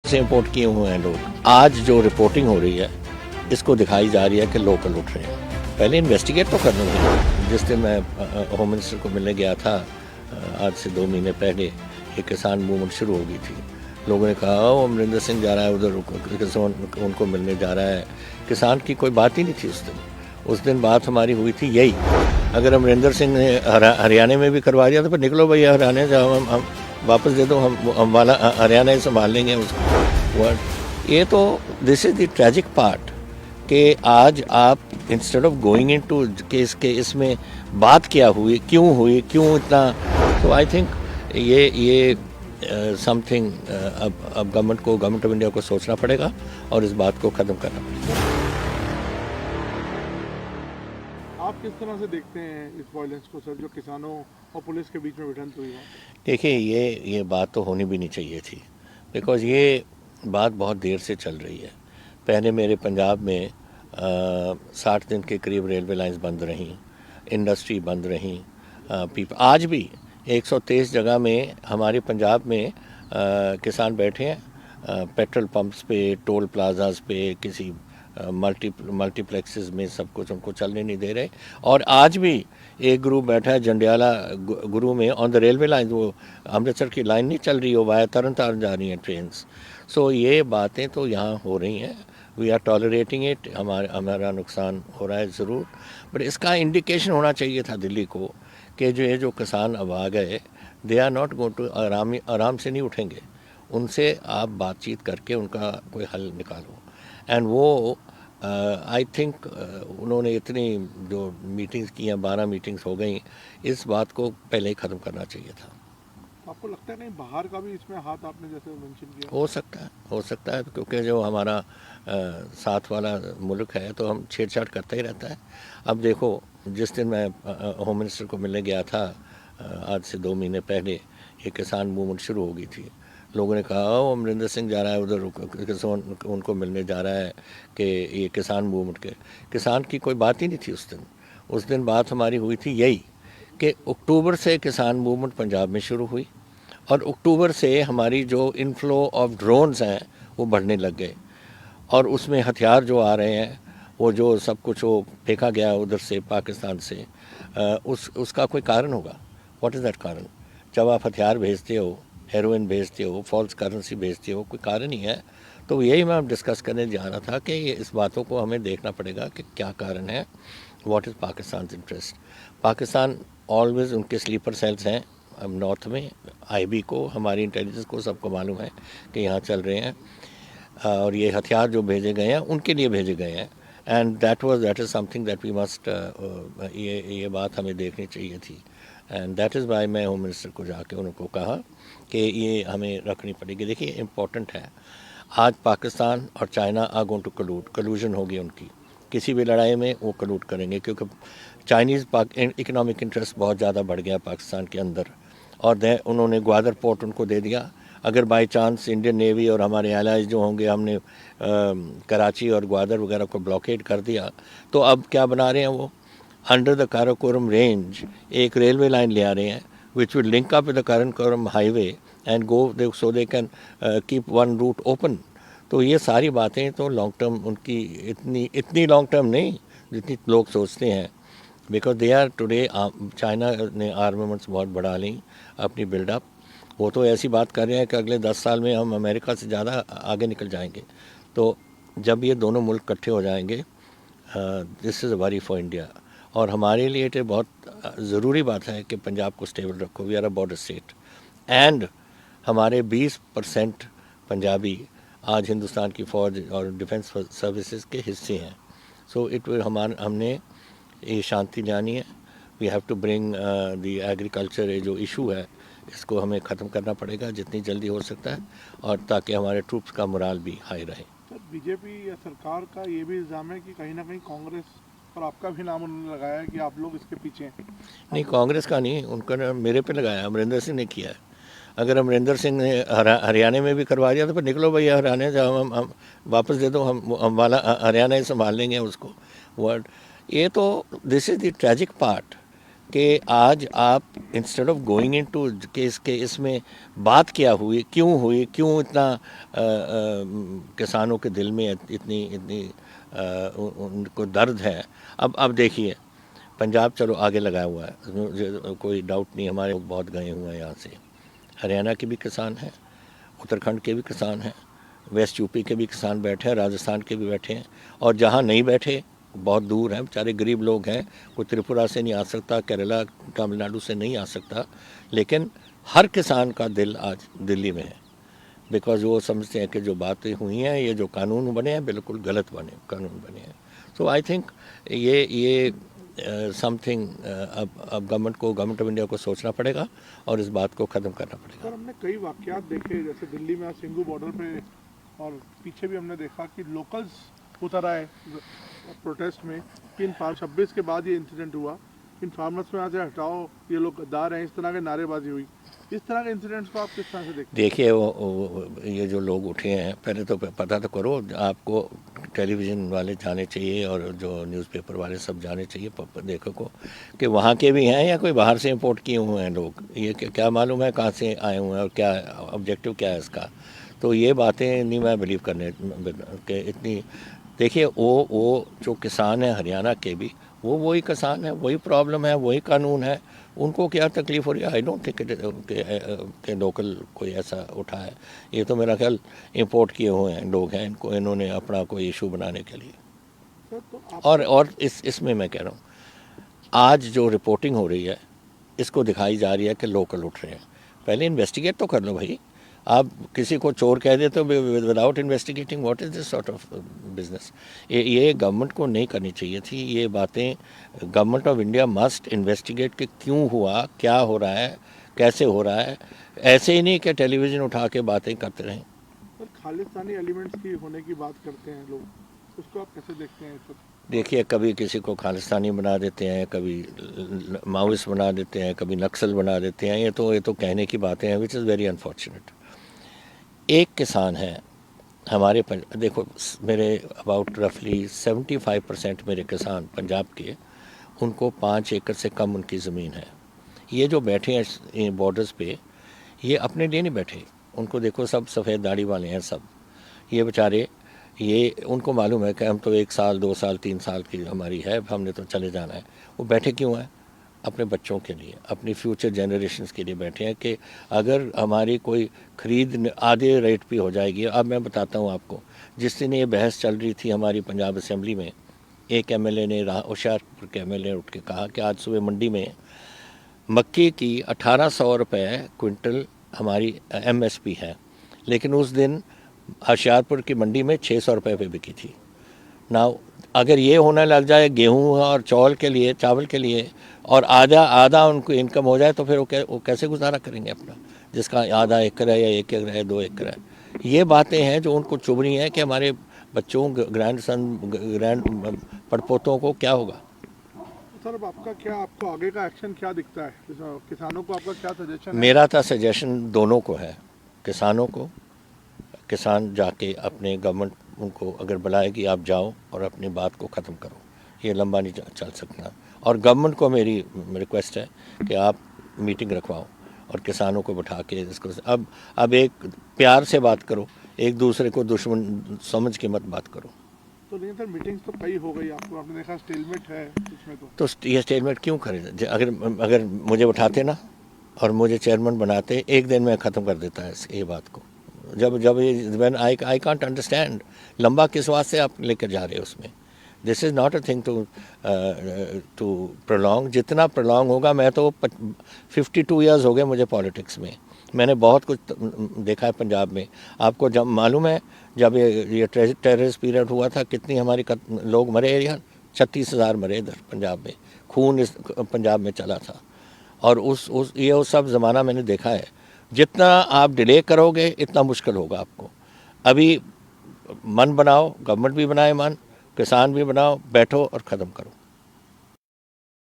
से इंपोर्ट किए हुए हैं लोग। आज जो रिपोर्टिंग हो रही है इसको दिखाई जा रही है कि लोकल उठ रहे हैं। पहले इन्वेस्टिगेट तो करना चाहिए। जिस दिन मैं होम मिनिस्टर को मिलने गया था आज से 2 महीने पहले, एक किसान मूवमेंट शुरू हो गई थी। लोगों ने कहा वो अमरिंदर सिंह जा रहा है उधर, उनको मिलने जा रहा है। किसान की कोई बात ही नहीं थी उस दिन बात हमारी हुई थी यही, अगर अमरिंदर सिंह ने हरियाणा में भी करवा दिया तो फिर निकलो भैया हरियाणा जाओ, हम वापस दे दो, हम वाला हरियाणा ही संभाल लेंगे उसको। ये तो this is the tragic part कि आज आप instead of going into case के इसमें बात क्या हुई, क्यों इतना, तो आई थिंक ये समथिंग अब गवर्नमेंट ऑफ इंडिया को सोचना पड़ेगा और इस बात को ख़त्म करना पड़ेगा। आप किस तरह से देखते हैं इस वायलेंस को सर, जो किसानों और पुलिस के बीच में भिड़ंत हुई है? देखिए ये बात तो होनी भी नहीं चाहिए थी, बिकॉज़ ये बात बहुत देर से चल रही है। पहले मेरे पंजाब में 60 दिन के करीब रेलवे लाइंस बंद रहीं, इंडस्ट्री बंद रहीं, आज भी 123 जगह में हमारे पंजाब में किसान बैठे हैं पेट्रोल पंप्स पे, टोल प्लाजाज पे, किसी मल्टीप्लेक्सेस में, सब कुछ उनको चलने नहीं दे रहे। और आज भी एक ग्रुप बैठा है जंडियाला गुरु में ऑन द रेलवे लाइन, वो अमृतसर की लाइन नहीं चल रही हो, वाया तरन तारण जा रही हैं ट्रेन्स। सो ये बातें तो यहाँ हो रही हैं, वी आर टॉलरेटिंग इट, हमारा नुकसान हो रहा है ज़रूर, बट इसका इंडिकेशन होना चाहिए था दिल्ली को कि ये जो किसान अब आ गए, they are not going to आराम से नहीं उठेंगे, उनसे आप बातचीत करके उनका कोई हल निकालो। एंड वो आई थिंक उन्होंने इतनी जो मीटिंग्स की हैं, 12 मीटिंग्स हो गई, इस बात को पहले ही ख़त्म करना चाहिए था। आपको लगता है नहीं बाहर का भी इसमें हाथ, आपने जैसे मेंशन किया? हो सकता है क्योंकि जो हमारा साथ वाला मुल्क है तो हम छेड़छाड़ करता ही रहता है। अब देखो, जिस दिन मैं होम मिनिस्टर को मिलने गया था आज से 2 महीने पहले, एक किसान मूवमेंट शुरू हो गई थी। लोगों ने कहा वो अमरिंदर सिंह जा रहा है उधर, उनको मिलने जा रहा है कि ये किसान मूवमेंट के, किसान की कोई बात ही नहीं थी उस दिन बात हमारी हुई थी यही कि अक्टूबर से किसान मूवमेंट पंजाब में शुरू हुई और अक्टूबर से हमारी जो इनफ्लो ऑफ ड्रोन्स हैं वो बढ़ने लग गए, और उसमें हथियार जो आ रहे हैं, वो जो सब कुछ वो फेंका गया उधर से पाकिस्तान से, उसका कोई कारण होगा। व्हाट इज़ दैट कारण? जब आप हथियार भेजते हो, हेरोइन भेजते हो, फॉल्स करेंसी भेजते हो, कोई कारण ही है। तो यही मैं डिस्कस करने जा रहा था कि ये इस बातों को हमें देखना पड़ेगा कि क्या कारण है, what is Pakistan interest. Pakistan always उनके स्लीपर सेल्स हैं अब नॉर्थ में, आईबी को, हमारी इंटेलिजेंस को सबको मालूम है कि यहाँ चल रहे हैं, और ये हथियार जो भेजे गए हैं उनके लिए भेजे गए हैं। And that is something that we must, ये बात हमें देखनी चाहिए थी। एंड दैट इज़ वाई मैं होम मिनिस्टर को जाके उनको कहा कि ये हमें रखनी पड़ेगी। देखिए इम्पोर्टेंट है, आज पाकिस्तान और चाइना आर गोइंग टू कलूजन होगी उनकी, किसी भी लड़ाई में वो कलूट करेंगे, क्योंकि चाइनीज़ इकनॉमिक इंटरेस्ट बहुत ज़्यादा बढ़ गया पाकिस्तान के अंदर, और उन्होंने ग्वादर पोर्ट उनको दे दिया। अगर बाई चांस इंडियन नेवी और हमारे एलाइज जो होंगे, हमने कराची और ग्वादर वगैरह को ब्लॉकेड कर दिया, तो अब क्या बना रहे हैं वो, अंडर द काराकोरम रेंज एक रेलवे लाइन ले आ रहे हैं which will link up with the Karakoram highway and go so they can keep one root open. तो ये सारी बातें तो लॉन्ग टर्म उनकी इतनी लॉन्ग टर्म नहीं जितनी लोग सोचते हैं, because they are today, China ने आर्मामेंट्स बहुत बढ़ा ली अपनी बिल्डअप। वो तो ऐसी बात कर रहे हैं कि अगले 10 साल में हम अमेरिका से ज़्यादा आगे निकल जाएंगे। तो जब ये दोनों मुल्क इकट्ठे हो जाएंगे, this is a worry for India, और हमारे लिए तो बहुत ज़रूरी बात है कि पंजाब को स्टेबल रखो। We are a border state, and हमारे 20% पंजाबी आज हिंदुस्तान की फ़ौज और डिफेंस सर्विसेज के हिस्से हैं। सो हमने ये शांति लानी है। We have to bring the agriculture, ये जो इशू है इसको हमें ख़त्म करना पड़ेगा जितनी जल्दी हो सकता है, और ताकि हमारे ट्रूप्स का मोराल भी हाई रहे। सर, बीजेपी या सरकार का ये भी इल्ज़ाम है कि कहीं ना कहीं कांग्रेस और आपका भी नाम उन्होंने लगाया है कि आप लोग इसके पीछे हैं। नहीं, कांग्रेस का नहीं, उनका मेरे पे लगाया, अमरिंदर सिंह ने किया है। अगर अमरिंदर सिंह ने हरियाणा में भी करवा दिया तो फिर निकलो भैया हरियाणा जाओ, हम वापस दे दो, हम वाला हरियाणा ही संभाल लेंगे उसको। वर्ड, ये तो this is the tragic part कि आज आप इंस्टेड ऑफ गोइंग इनटू के इसमें बात क्या हुई, क्यों इतना किसानों के दिल में इतनी इतनी उनको दर्द है। अब देखिए, पंजाब चलो आगे लगाया हुआ है, कोई डाउट नहीं, हमारे लोग बहुत गए हुए हैं यहाँ से। हरियाणा के भी किसान हैं, उत्तराखंड के भी किसान हैं, वेस्ट यूपी के भी किसान बैठे हैं, राजस्थान के भी बैठे हैं, और जहाँ नहीं बैठे बहुत दूर हैं, बेचारे गरीब लोग हैं, कोई त्रिपुरा से नहीं आ सकता, केरला तमिलनाडु से नहीं आ सकता, लेकिन हर किसान का दिल आज दिल्ली में है, बिकॉज वो समझते हैं कि जो बातें हुई हैं, ये जो कानून बने हैं बिल्कुल गलत कानून बने हैं। सो आई थिंक ये समथिंग अब गवर्नमेंट ऑफ इंडिया को सोचना पड़ेगा और इस बात को ख़त्म करना पड़ेगा। सर, हमने कई वाकयात देखे, जैसे दिल्ली में सिंघू बॉर्डर पे, और पीछे भी हमने देखा कि लोकल्स उतर आए प्रोटेस्ट में कि इन 26 के बाद ये इंसिडेंट हुआ, इन फार्मर्स में यहाँ से हटाओ, ये लोग गद्दार हैं, इस तरह की नारेबाजी हुई। इस तरह के इंसिडेंट्स को आप किस तरह से देखते हैं? देखिए, ये जो लोग उठे हैं, पहले तो पता तो करो, आपको टेलीविज़न वाले जाने चाहिए और जो न्यूज़पेपर वाले सब जाने चाहिए देखो को कि वहाँ के भी हैं या कोई बाहर से इंपोर्ट किए हुए हैं लोग। ये क्या मालूम है कहाँ से आए हुए हैं और क्या ऑब्जेक्टिव क्या है इसका। तो ये बातें नहीं मैं बिलीव करने के इतनी। देखिए, वो जो किसान है हरियाणा के भी, वो वही किसान है, वही प्रॉब्लम है, वही कानून है, उनको क्या तकलीफ़ हो रही है। आई डोंट थिंक के लोकल कोई ऐसा उठा है। ये तो मेरा ख्याल इंपोर्ट किए हुए हैं लोग हैं, इन्होंने अपना कोई इशू बनाने के लिए। सर, तो और इसमें मैं कह रहा हूँ, आज जो रिपोर्टिंग हो रही है इसको दिखाई जा रही है कि लोकल उठ रहे हैं। पहले इन्वेस्टिगेट तो कर लो भाई। आप किसी को चोर कह देते हो without investigating. What is this sort of business. ये गवर्नमेंट को नहीं करनी चाहिए थी ये बातें। Government of India must investigate कि क्यों हुआ, क्या हो रहा है, कैसे हो रहा है। ऐसे ही नहीं कि टेलीविज़न उठा के बातें करते रहें। सर, खालिस्तानी एलिमेंट्स की होने की बात करते हैं लोग, उसको आप कैसे देखते हैं इस वक्त? देखिए, कभी किसी को खालिस्तानी बना देते हैं, कभी माओइस्ट बना देते हैं, कभी नक्सल बना देते हैं। ये तो कहने की बातें हैं, विच इज़ वेरी अनफॉर्चुनेट। एक किसान है हमारे देखो, मेरे अबाउट रफली 75% मेरे किसान पंजाब के, उनको 5 एकड़ से कम उनकी ज़मीन है। ये जो बैठे हैं बॉर्डर्स पे, ये अपने लिए नहीं बैठे। उनको देखो, सब सफ़ेद दाढ़ी वाले हैं सब। ये बेचारे, ये उनको मालूम है कि हम तो 1 साल 2 साल 3 साल की हमारी है, हमने तो चले जाना है। वो बैठे क्यों हैं? अपने बच्चों के लिए, अपनी फ्यूचर जनरेशन्स के लिए बैठे हैं कि अगर हमारी कोई ख़रीद आधे रेट पे हो जाएगी। अब मैं बताता हूँ आपको, जिस दिन ये बहस चल रही थी हमारी पंजाब असेंबली में, एक एमएलए ने, होशियारपुर के एमएलए ने उठ के कहा कि आज सुबह मंडी में मक्की की 1800 रुपये क्विंटल हमारी एमएसपी है, लेकिन उस दिन होशियारपुर की मंडी में 600 रुपये पे बिकी थी। ना अगर ये होने लग जाए गेहूं और चावल के लिए और आधा उनको इनकम हो जाए, तो फिर वो कैसे गुजारा करेंगे अपना, जिसका आधा एकड़ है या 1 एकड़ है 2 एकड़ है। ये बातें हैं जो उनको चुभ रही हैं कि हमारे बच्चों, ग्रैंड पड़पोतों को क्या होगा। सर, अब आपको आगे का एक्शन क्या दिखता है? किसानों को आपका क्या सजेशन है? मेरा तो सजेशन दोनों को है। किसानों को, किसान जाके अपने गवर्नमेंट उनको अगर बुलाएगी, आप जाओ और अपनी बात को ख़त्म करो, ये लंबा नहीं चल सकता। और गवर्नमेंट को मेरी रिक्वेस्ट है कि आप मीटिंग रखवाओ और किसानों को बैठा के इसको अब एक प्यार से बात करो, एक दूसरे को दुश्मन समझ के मत बात करो। तो लेकिन सर, मीटिंग्स तो कई हो गई, आपने देखा स्टेलमेट है इसमें। तो ये स्टेटमेंट क्यों करें? अगर मुझे उठाते ना और मुझे चेयरमैन बनाते, एक दिन में ख़त्म कर देता है ये बात को। जब व्हेन आई कांट अंडरस्टैंड, लंबा किस वास्ते आप लेकर जा रहे हो उसमें। This is not a thing to prolong. जितना प्रोलॉन्ग होगा, मैं तो 52 ईयर्स हो गए मुझे पॉलिटिक्स में, मैंने बहुत कुछ देखा है पंजाब में। आपको जब मालूम है, जब ये टेररिस्ट पीरियड हुआ था, कितनी हमारी लोग मरे यार, 36,000 मरे इधर पंजाब में, खून इस पंजाब में चला था। और ये सब ज़माना मैंने देखा है। जितना आप डिले करोगे इतना मुश्किल होगा आपको। अभी मन बनाओ, गवर्नमेंट भी बनाए मन, किसान भी बनाओ, बैठो और ख़त्म करो।